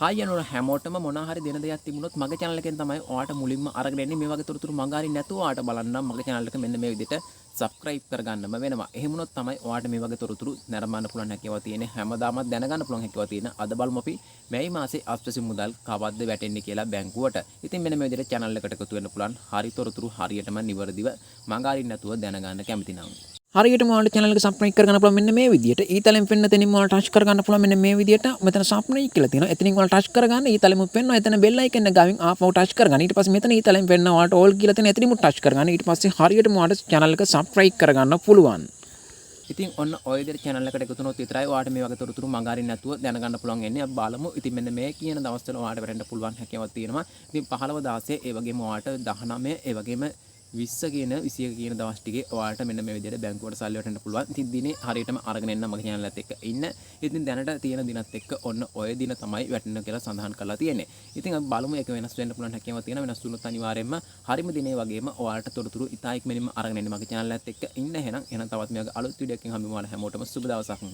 Hi යනවල හැමෝටම මොන හරි දෙන දෙයක් තිබුණොත් මගේ channel එකෙන් තමයි ඔයාලට මුලින්ම අරගෙන එන්නේ. මේ වගේ තොරතුරු මග අරින්න නැතුව ඔයාලට බලන්න මගේ channel එක මෙන්න මේ විදිහට subscribe කරගන්නම වෙනවා. එහෙම වුණොත් තමයි ඔයාලට මේ වගේ තොරතුරු නරඹන්න පුළුවන් හැකියාව තියෙන්නේ. හැමදාමත් දැනගන්න පුළුවන් හැකියාව තියෙන. අද බලමු අපි මේ මාසේ අස්පසි මුදල් කවද්ද වැටෙන්නේ කියලා බැංකුවට. ඉතින් මෙන්න මේ විදිහට channel එකට එකතු වෙන්න පුළුවන්. හරි තොරතුරු හරියටම නිවැරදිව මග අරින්න නැතුව දැනගන්න කැමති නම්. හරියටම ඔයාලට channel එක subscribe කරගන්න පුළුවන් මෙන්න මේ විදියට. ඊතලෙන් පෙන්න තැනින් ඔයාලට touch කරගන්න පුළුවන් මෙන්න මේ විදියට. මෙතන subscribe කියලා තියෙනවා. එතනින් ඔයාලට touch කරගන්න ඊතලෙමුත් පෙන්නවා. එතන bell icon එක ගාවින් ආපහු touch කරගන්න. ඊට පස්සේ මෙතන ඊතලෙන් පෙන්න ඔයාලට all කියලා තියෙන එතනිමුත් touch කරගන්න. ඊට පස්සේ හරියටම ඔයාලට channel එක subscribe කරගන්න පුළුවන්. ඉතින් ඔන්න ඔය විදිහට channel එකට එකතු වුණොත් විතරයි ඔයාලට මේ වගේ තොරතුරු මග අරින්න නැතුව දැනගන්න පුළුවන් වෙන්නේ. අපි බලමු. ඉතින් මෙන්න මේ කියන දවස්වල ඔයාලට වැටෙන්න පුළුවන් හැකියාවක් තියෙනවා. ඉතින් 15 16 ඒ වගේම ඔයාලට 19 ඒ වගේම 20 කියන 21 කියන දවස් ටිකේ ඔයාලට මෙන්න මේ විදිහට බැංකුවට සල්ලි වටෙන්න පුළුවන්. ඉතින් දිනේ හරියටම අරගෙන එන්න මගේ channel එකත් එක්ක ඉන්න. ඉතින් දැනට තියෙන දිනත් එක්ක ඔන්න ඔය දින තමයි වැටෙන්න කියලා සඳහන් කරලා තියෙන්නේ. ඉතින් අපි බලමු ඒක වෙනස් වෙන්න පුළුවන් හැකියාවක් තියෙනවා. වෙනස් වුණොත් අනිවාර්යයෙන්ම හරිම දිනේ වගේම ඔයාලට තොරතුරු ඉතා ඉක්මනින්ම අරගෙන එන්න මගේ channel එකත් එක්ක ඉන්න. එහෙනම් තවත් මේ වගේ අලුත් වීඩියෝ එකකින් හම්බෙමු. හැමෝටම සුබ දවසක්.